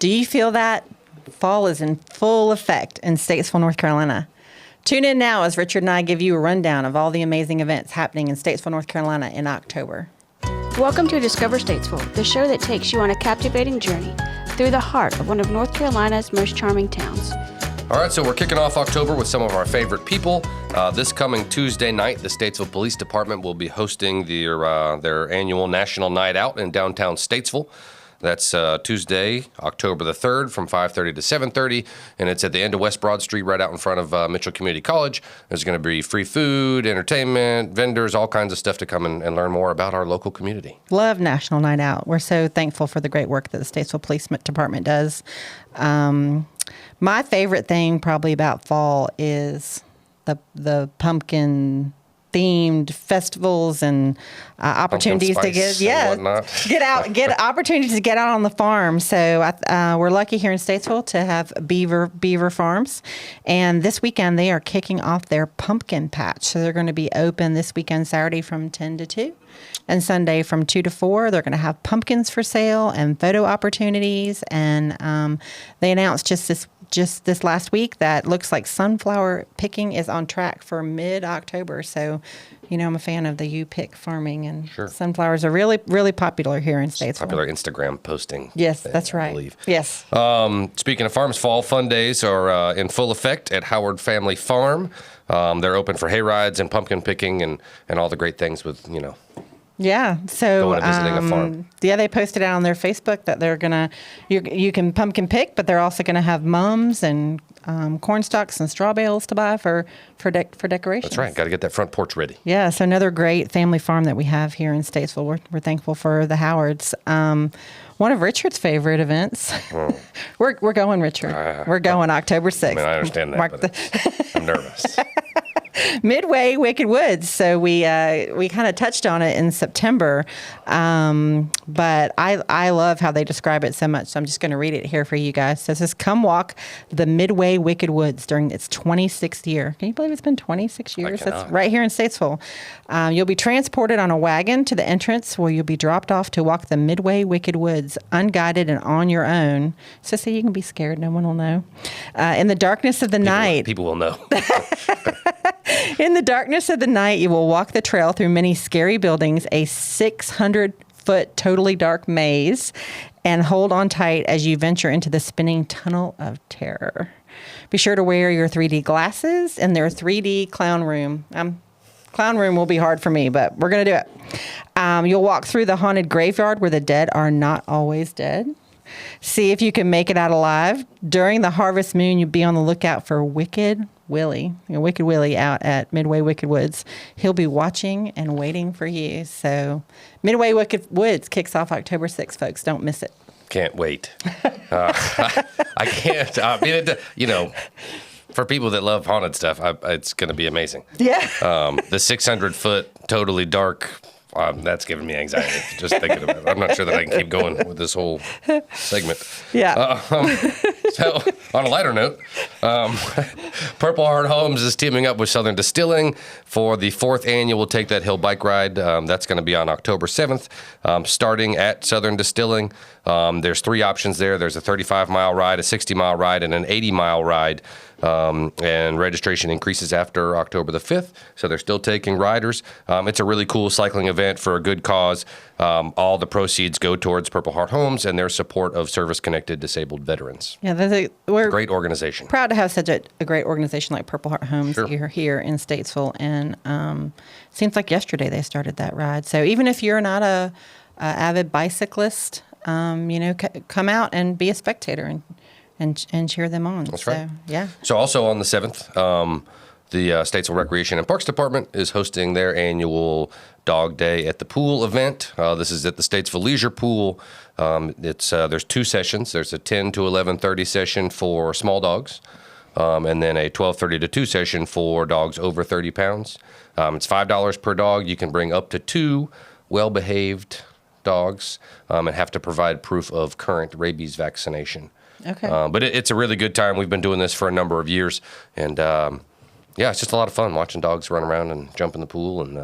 Do you feel that? Fall is in full effect in Statesville, North Carolina. Tune in now as Richard and I give you a rundown of all the amazing events happening in Statesville, North Carolina in October. Welcome to Discover Statesville, the show that takes you on a captivating journey through the heart of one of North Carolina's most charming towns. All right, so we're kicking off October with some of our favorite people. This coming Tuesday night, the Statesville Police Department will be hosting their annual National Night Out in downtown Statesville. That's Tuesday, October the 3rd from 5:30 to 7:30, and it's at the end of West Broad Street right out in front of Mitchell Community College. There's going to be free food, entertainment, vendors, all kinds of stuff to come and learn more about our local community. Love National Night Out. We're so thankful for the great work that the Statesville Police Department does. My favorite thing probably about fall is the pumpkin themed festivals and opportunities to get opportunities to get out on the farm. So we're lucky here in Statesville to have Beaver Farms, and this weekend they are kicking off their pumpkin patch. So they're going to be open this weekend, Saturday from 10 to 2. And Sunday from 2 to 4, they're going to have pumpkins for sale and photo opportunities. And they announced just this last week that looks like sunflower picking is on track for mid-October. So, I'm a fan of the U-pick farming, and sunflowers are really, really popular here in Statesville. Popular Instagram posting. Yes, that's right. I believe. Yes. Speaking of farms, fall fun days are in full effect at Howard Family Farm. They're open for hay rides and pumpkin picking and all the great things with, Yeah, so going and visiting a farm. Yeah, they posted out on their Facebook that they're gonna you can pumpkin pick, but they're also gonna have mums and corn stalks and straw bales to buy for decorations. That's right. Got to get that front porch ready. Yeah, so another great family farm that we have here in Statesville. We're thankful for the Howards. One of Richard's favorite events. We're going, Richard. We're going October 6th. I understand that, but I'm nervous. Midway Wicked Woods. So we kind of touched on it in September, but I love how they describe it so much. So I'm just going to read it here for you guys. So it says, "Come walk the Midway Wicked Woods during its 26th year." Can you believe it's been 26 years? That's right here in Statesville. You'll be transported on a wagon to the entrance, where you'll be dropped off to walk the Midway Wicked Woods unguided and on your own. So you can be scared. No one will know. In the darkness of the night. People will know. In the darkness of the night, you will walk the trail through many scary buildings, a 600-foot totally dark maze, and hold on tight as you venture into the spinning tunnel of terror. Be sure to wear your 3D glasses and their 3D clown room. Clown room will be hard for me, but we're going to do it. You'll walk through the haunted graveyard where the dead are not always dead. See if you can make it out alive. During the harvest moon, you'll be on the lookout for Wicked Willie out at Midway Wicked Woods. He'll be watching and waiting for you. So Midway Wicked Woods kicks off October 6th, folks. Don't miss it. Can't wait. I can't. I mean, for people that love haunted stuff, it's going to be amazing. Yeah. The 600-foot totally dark. That's giving me anxiety just thinking about it. I'm not sure that I can keep going with this whole segment. Yeah. So, on a lighter note, Purple Heart Homes is teaming up with Southern Distilling for the 4th annual Take That Hill bike ride. That's going to be on October 7th, starting at Southern Distilling. There's 3 options there. There's a 35-mile ride, a 60-mile ride, and an 80-mile ride. And registration increases after October the 5th, so they're still taking riders. It's a really cool cycling event for a good cause. All the proceeds go towards Purple Heart Homes and their support of service-connected disabled veterans. Yeah, we're great organization. Proud to have such a great organization like Purple Heart Homes here in Statesville, and seems like yesterday they started that ride. So even if you're not a avid bicyclist, come out and be a spectator and cheer them on. That's right. Yeah. So also on the 7th, the Statesville Recreation and Parks Department is hosting their annual Dog Day at the Pool event. This is at the Statesville Leisure Pool. There's 2 sessions. There's a 10 to 11:30 session for small dogs, and then a 12:30 to 2 session for dogs over 30 pounds. It's $5 per dog. You can bring up to 2 well-behaved dogs and have to provide proof of current rabies vaccination. Okay. But it's a really good time. We've been doing this for a number of years, and it's just a lot of fun watching dogs run around and jump in the pool. And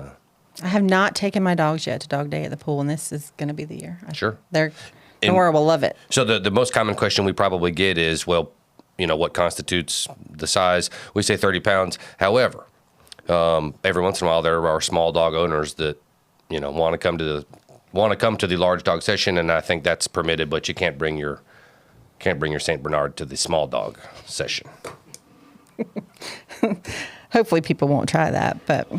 I have not taken my dogs yet to Dog Day at the pool, and this is going to be the year. Sure. They're Nora will love it. So the most common question we probably get is, well, what constitutes the size? We say 30 pounds. However, every once in a while there are small dog owners that want to come to the large dog session, and I think that's permitted, but you can't bring your Saint Bernard to the small dog session. Hopefully people won't try that, but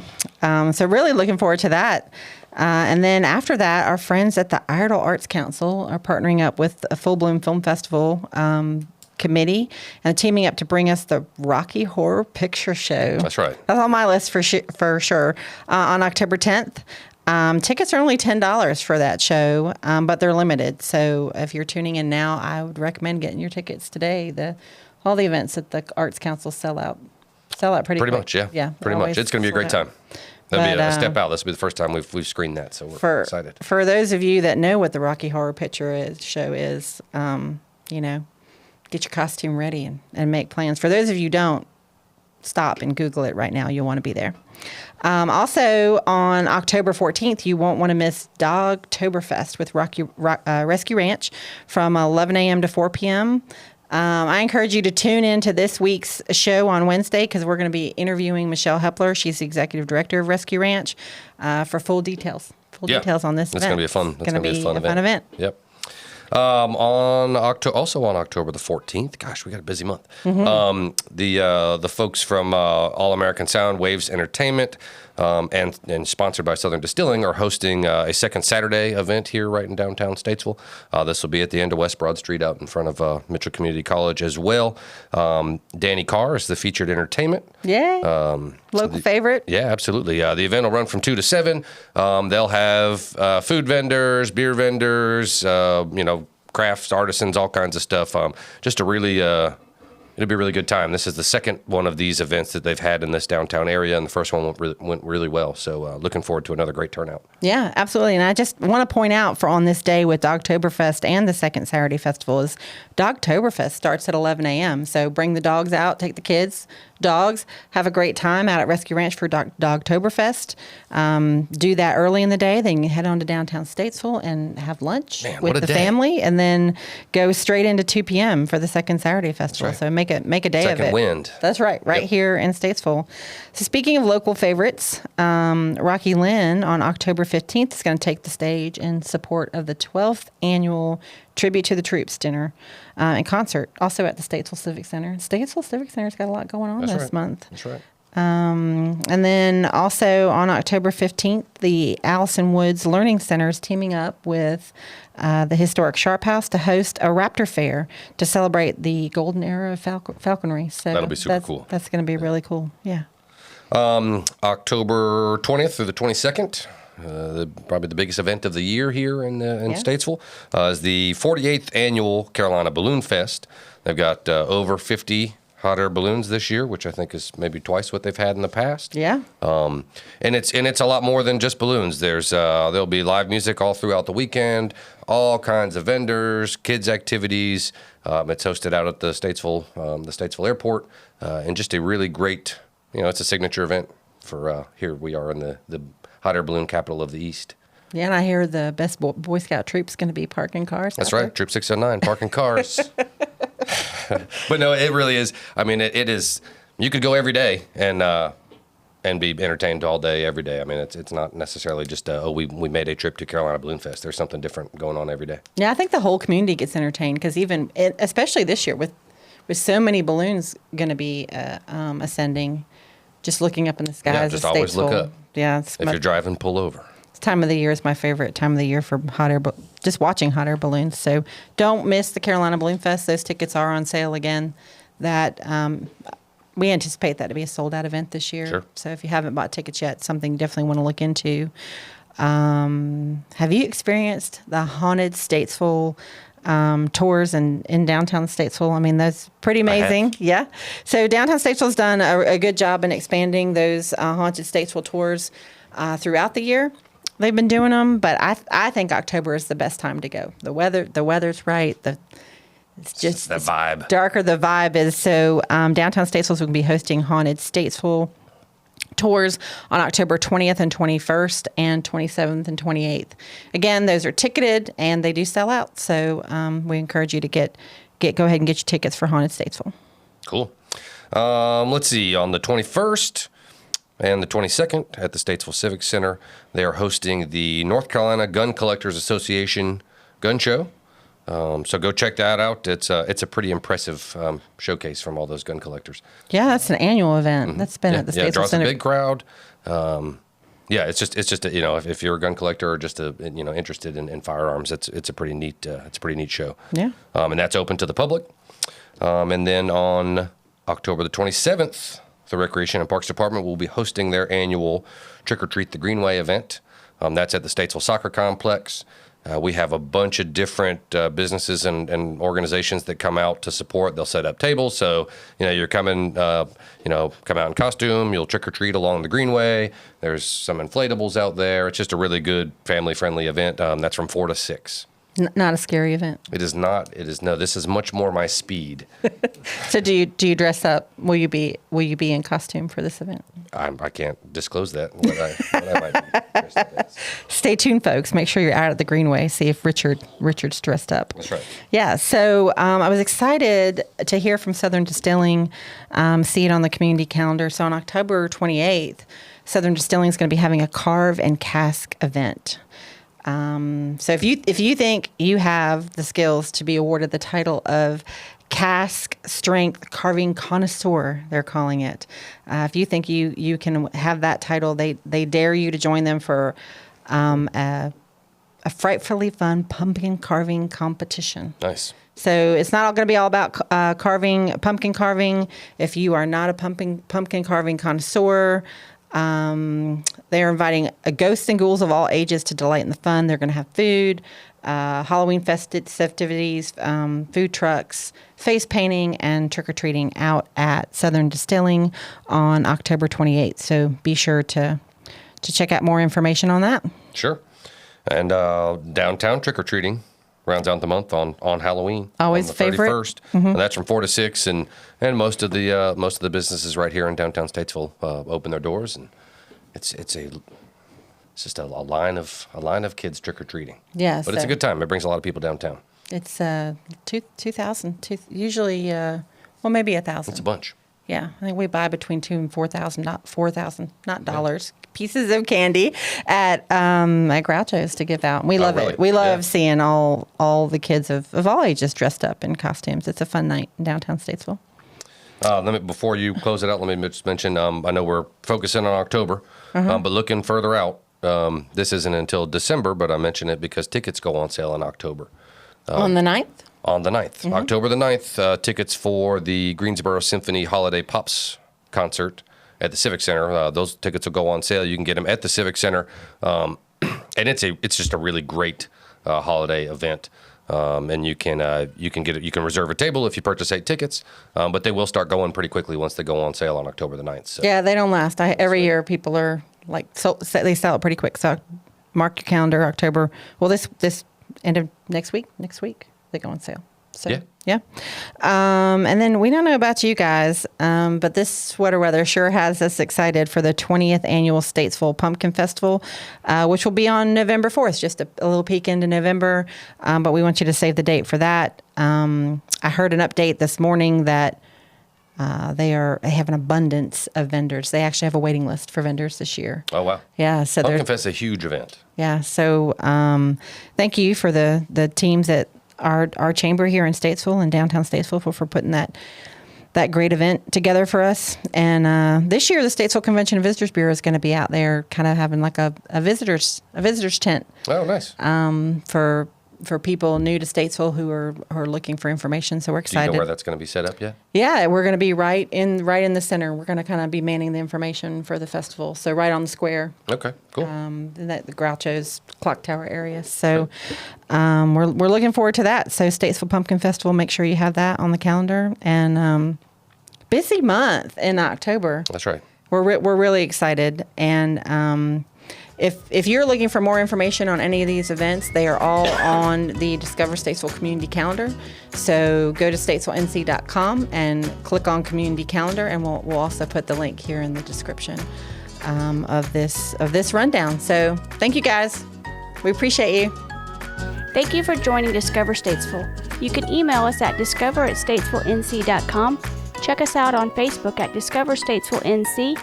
so really looking forward to that. And then after that, our friends at the Iredell Arts Council are partnering up with a Full Bloom Film Festival committee and teaming up to bring us the Rocky Horror Picture Show. That's right. That's on my list for sure. On October 10th. Tickets are only $10 for that show, but they're limited. So if you're tuning in now, I would recommend getting your tickets today. All the events at the Arts Council sell out pretty quick. Much, yeah. Yeah, pretty much. It's going to be a great time. That'll be a step out. This will be the first time we've screened that, so we're excited. For those of you that know what the Rocky Horror Picture Show is, get your costume ready and make plans. For those of you who don't, stop and Google it right now. You'll want to be there. Also, on October 14th, you won't want to miss Dogtoberfest with Rescue Ranch from 11 a.m. to 4 p.m. I encourage you to tune in to this week's show on Wednesday because we're going to be interviewing Michelle Hepler. She's the executive director of Rescue Ranch for full details details on this event. It's going to be a fun. It's going to be a fun event. Yep. On October the 14th, gosh, we got a busy month. Mm-hmm. The folks from All American Sound Waves Entertainment and sponsored by Southern Distilling are hosting a second Saturday event here right in downtown Statesville. This will be at the end of West Broad Street out in front of Mitchell Community College as well. Danny Carr is the featured entertainment. Yeah. Local favorite. Yeah, absolutely. The event will run from 2 to 7. They'll have food vendors, beer vendors, crafts, artisans, all kinds of stuff. Just a really, it'll be a really good time. This is the second one of these events that they've had in this downtown area, and the first one went really well. So looking forward to another great turnout. Yeah, absolutely. And I just want to point out on this day with Dogtoberfest and the second Saturday festival is Dogtoberfest starts at 11 a.m. So bring the dogs out, take the kids, dogs, have a great time out at Rescue Ranch for Dogtoberfest. Do that early in the day. Then you can head on to downtown Statesville and have lunch with the family, and then go straight into 2 p.m. for the second Saturday festival. Right. So make a day of it. Second wind. That's right, here in Statesville. So speaking of local favorites, Rocky Lynn on October 15th is going to take the stage in support of the 12th annual Tribute to the Troops dinner and concert, also at the Statesville Civic Center. Statesville Civic Center's got a lot going on this month. That's right. And then also on October 15th, the Allison Woods Learning Center is teaming up with the historic Sharp House to host a raptor fair to celebrate the golden era of falconry. So that'll be super cool. That's going to be really cool. Yeah. October 20th through the 22nd. Probably the biggest event of the year here in Statesville is the 48th annual Carolina Balloon Fest. They've got over 50 hot air balloons this year, which I think is maybe twice what they've had in the past. Yeah. And it's a lot more than just balloons. There'll be live music all throughout the weekend, all kinds of vendors, kids activities. It's hosted out at the Statesville Airport, and just a really great. It's a signature event for here we are in the hot air balloon capital of the East. Yeah, and I hear the best Boy Scout troop's going to be parking cars. That's right, Troop 609, parking cars. But no, it really is. I mean, it is. You could go every day and be entertained all day, every day. I mean, it's not necessarily just we made a trip to Carolina Balloon Fest. There's something different going on every day. Yeah, I think the whole community gets entertained because especially this year with so many balloons going to be ascending, just looking up in the skies. Yeah, just always look up. Yeah, if you're driving, pull over. This time of the year is my favorite time of the year for just watching hot air balloons. So don't miss the Carolina Balloon Fest. Those tickets are on sale again. That we anticipate that to be a sold out event this year. Sure. So if you haven't bought tickets yet, something you definitely want to look into. Have you experienced the haunted Statesville tours in downtown Statesville? I mean, that's pretty amazing. Yeah. So downtown Statesville's done a good job in expanding those haunted Statesville tours throughout the year. They've been doing them, but I think October is the best time to go. The weather's right. It's just the vibe. Darker the vibe is. So downtown Statesville is going to be hosting haunted Statesville tours on October 20th and 21st and 27th and 28th. Again, those are ticketed and they do sell out. So we encourage you to go ahead and get your tickets for Haunted Statesville. Cool. Let's see. On the 21st and the 22nd at the Statesville Civic Center, they are hosting the North Carolina Gun Collectors Association Gun Show. So go check that out. It's a pretty impressive showcase from all those gun collectors. Yeah, that's an annual event. That's been at the Statesville it draws Center. a big crowd. It's just if you're a gun collector or just interested in firearms, it's a pretty neat show. Yeah. And that's open to the public. And then on October the 27th, the Recreation and Parks Department will be hosting their annual Trick or Treat the Greenway event. That's at the Statesville Soccer Complex. We have a bunch of different businesses and organizations that come out to support. They'll set up tables. So, you're coming, come out in costume. You'll trick or treat along the Greenway. There's some inflatables out there. It's just a really good family-friendly event. That's from 4 to 6. Not a scary event. It is not. This is much more my speed. So do you dress up? Will you be in costume for this event? I can't disclose that. What I might be dressed up as. Stay tuned, folks. Make sure you're out at the Greenway. See if Richard's dressed up. That's right. Yeah. So I was excited to hear from Southern Distilling. See it on the community calendar. So on October 28th, Southern Distilling is going to be having a carve and cask event. So if you think you have the skills to be awarded the title of cask strength carving connoisseur, they're calling it. If you think you can have that title, they dare you to join them for a frightfully fun pumpkin carving competition. Nice. So it's not going to be all about pumpkin carving. If you are not a pumpkin carving connoisseur, they are inviting ghosts and ghouls of all ages to delight in the fun. They're going to have food, Halloween festivities, food trucks, face painting, and trick-or-treating out at Southern Distilling on October 28th. So be sure to check out more information on that. Sure. And downtown trick-or-treating rounds out the month on Halloween. Always on the favorite. 31st. Mm-hmm. And that's from 4 to 6, and most of the businesses right here in downtown Statesville open their doors, and it's just a line of kids trick or treating. Yeah, but it's a good time. It brings a lot of people downtown. It's 2,000, usually maybe 1,000. It's a bunch. Yeah, I think we buy between $2,000 and $4,000, not dollars, pieces of candy at Groucho's to give out. And we love it. We love seeing all the kids of all ages dressed up in costumes. It's a fun night in downtown Statesville. Before you close it out, let me just mention, I know we're focusing on October, but looking further out, this isn't until December, but I mention it because tickets go on sale in October. On the 9th? On the 9th. Mm-hmm. October the 9th, tickets for the Greensboro Symphony Holiday Pops concert at the Civic Center. Those tickets will go on sale. You can get them at the Civic Center. And it's just a really great holiday event. And you can reserve a table if you purchase 8 tickets, but they will start going pretty quickly once they go on sale on October the 9th. So. Yeah, they don't last. Every year people are they sell it pretty quick. So mark your calendar, October. Well, this end of next week they go on sale. So yeah. And then we don't know about you guys, but this sweater weather sure has us excited for the 20th annual Statesville Pumpkin Festival, which will be on November 4th, just a little peek into November. But we want you to save the date for that. I heard an update this morning that they have an abundance of vendors. They actually have a waiting list for vendors this year. Oh, wow. Yeah. So Pumpkin Fest is a huge event. Yeah. So thank you for the teams at our chamber here in Statesville and downtown Statesville for putting that great event together for us. And this year, the Statesville Convention and Visitors Bureau is going to be out there kind of having like a visitors tent. Oh, nice. For people new to Statesville who are looking for information. So we're excited. Do you know where that's going to be set up yet? Yeah, we're going to be right in the center. We're going to kind of be manning the information for the festival. So right on the square. Okay, cool. In the Groucho's Clock Tower area. So we're looking forward to that. So Statesville Pumpkin Festival, make sure you have that on the calendar. And busy month in October. That's right. We're really excited. And if you're looking for more information on any of these events, they are all on the Discover Statesville Community Calendar. So go to statesvillenc.com and click on Community Calendar, and we'll also put the link here in the description. of this rundown. So thank you guys. We appreciate you. Thank you for joining Discover Statesville. You can email us at discover@statesvillenc.com. Check us out on Facebook at Discover Statesville NC,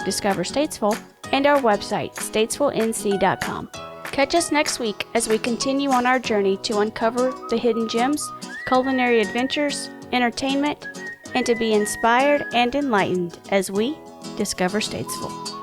#Discover Statesville, and our website, statesvillenc.com. Catch us next week as we continue on our journey to uncover the hidden gems, culinary adventures, entertainment, and to be inspired and enlightened as we discover Statesville.